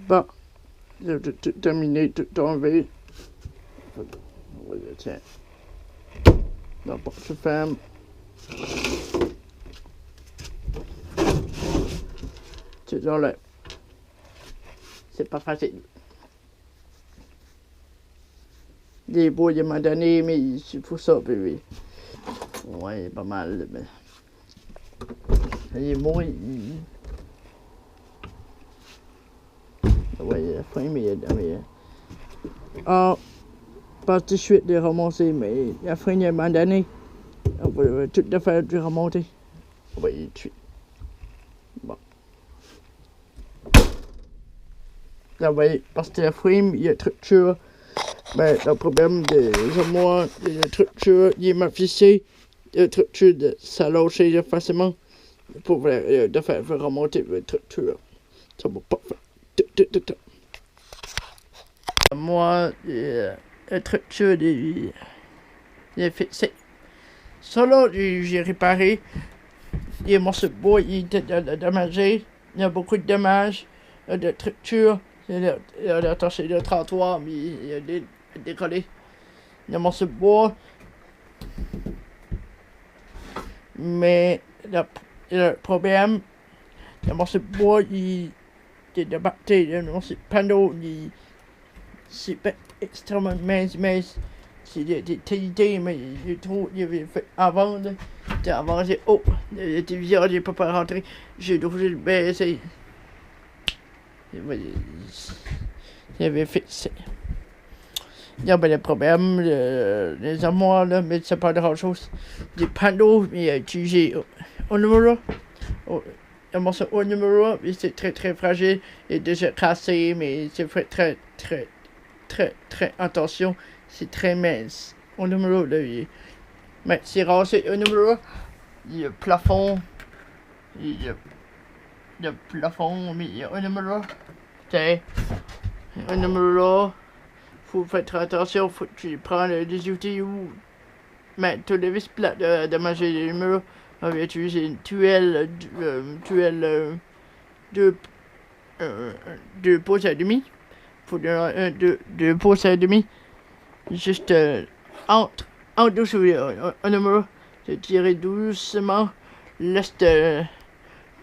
bas. J'ai tout terminé, tout enlevé. Tiens. La porte se ferme. C'est dans l'air. C'est pas facile. Des beaux, il m'a donné, mais il faut ça, bébé. Ouais, pas mal, mais... Il est mort, ouais, il a faim, mais... Ah, pas tout de suite de ramasser, mais il a faim, il m'a donné. On va tout à fait de remonter. Oui, tout de suite. Bon. Là, oui, parce que la frime, il y a structure. Mais le problème des armoires, de la structure, il est mal fixé. La structure, ça lâche facilement. Pour de faire remonter la structure. Ça va pas faire. Moi, la structure, il est fixé. Ça là, j'ai réparé. Les morceaux de bois, il était dommagé. Il y a beaucoup de dommages de structure. Il a attaché le trottoir, mais il a décollé. Les morceaux de bois. Mais le problème, les morceaux de bois, il est débatté. Les morceaux de panneau, c'est pas extrêmement mince. C'est des qualités, mais j'ai trop, il avait fait avant, avant j'ai, oh, la télévision, j'ai pas rentré, j'ai dû le baisser. J'avais fixé. Il y avait des problèmes, les armoires, là, mais c'est pas grand chose. Des panneaux, mais il a utilisé au numéro, le morceau au numéro, mais c'est très fragile, il est déjà cassé, mais c'est fait très attention. C'est très mince. Au numéro, là, mais c'est rangé au numéro. Il y a le plafond. Il y a le plafond, mais il y a un numéro. C'est un numéro. Faut faire très attention. Faut que tu prends des outils ou mettre tous les vis plates de manger les numéros. On va utiliser une tuile, deux pouces et demi. Faut donner deux pouces et demi. Juste entre dessous un numéro, tu tires doucement, laisse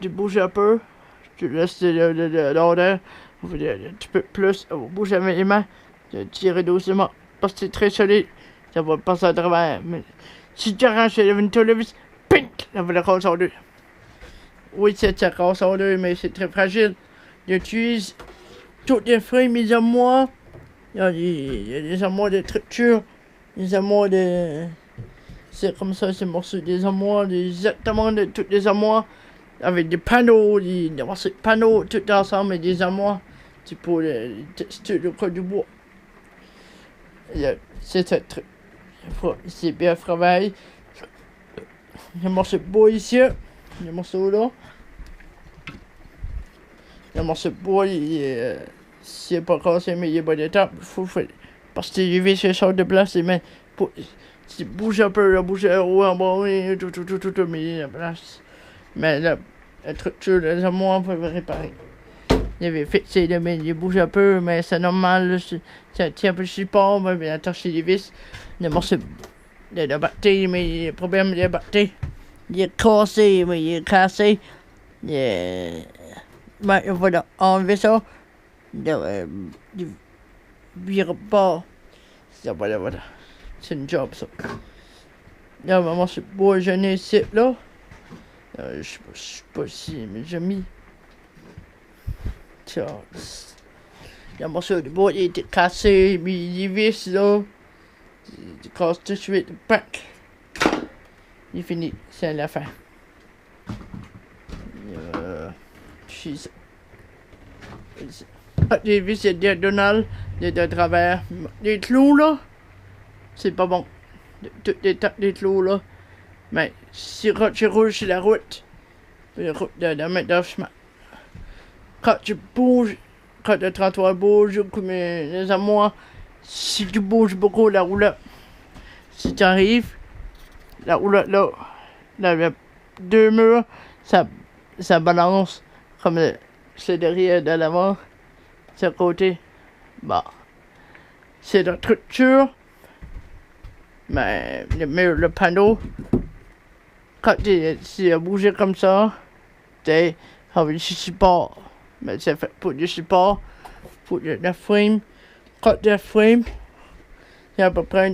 tu bouges un peu, tu laisses l'ordre, un petit peu plus, bouge avec les mains, tu tires doucement, parce que c'est très solide, ça va passer à travers, mais si tu arraches une tournevis, pink, ça va le casser en deux. Oui, ça casse en deux, mais c'est très fragile. J'utilise toutes les feuilles mises à moi. Il y a des armoires de structure, des armoires de... C'est comme ça, c'est morceau des armoires, exactement de toutes les armoires, avec des panneaux, des morceaux de panneaux, tout ensemble, et des armoires, c'est pour le texture de code du bois. C'est ce truc. C'est bien travaillé. Les morceaux de bois ici, les morceaux là. Les morceaux de bois, c'est pas cassé, mais il y a pas d'étape, il faut faire. Parce que les vis sortent de place, mais tu bouges un peu, bouge en haut, en bas, oui, tout, mais il y a place. Mais la structure des armoires, on peut réparer. Il avait fixé, mais il bouge un peu, mais c'est normal, ça tient un peu sur le support, mais il a attaché les vis. Les morceaux de batterie, mais il y a un problème de batterie. Il est cassé, mais il est cassé. Mais voilà, enlever ça. Du vire pas. Ça, voilà. C'est une job, ça. Là, maman, c'est beau, je n'ai ici, là. Je sais pas si, mais j'ai mis. Tiens. Le morceau de bois, il était cassé, mais il vis, là. Il casse tout de suite, pack. Il est fini, c'est la fin. J'ai vu ces diagonales de travers. Les clous là, c'est pas bon. Les clous là. Mais si tu roules sur la route, de mettre chemin. Quand tu bouges, quand le trottoir bouge, comme les armoires, si tu bouges beaucoup la roulotte, si tu arrives, la roulotte là, il y a deux murs, ça balance comme c'est derrière de l'avant. ce côté, bah, c'est la structure, mais le panneau, quand c'est bougé comme ça, c'est avec du support, mais c'est fait pour du support, pour le frame, quand le frame, c'est à peu près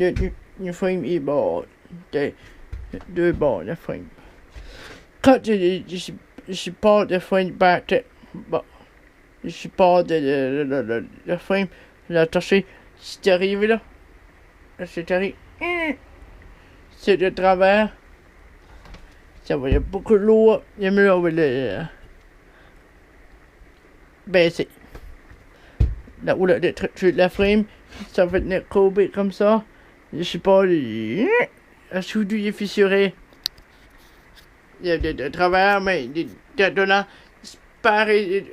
une frame et bord, des deux bords de frame. Quand je support de frame back, bah, je support de frame, l'attaché, c'est arrivé là, c'est arrivé, c'est de travers, ça va y avoir beaucoup de lourd, il y a mieux avec le baisser. Là où la frame, ça va tenir courbé comme ça, je support, la soudure est fissurée. Il y a de travers, mais de là, c'est pareil.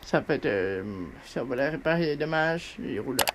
Ça fait ça va la réparer les dommages, il roule là.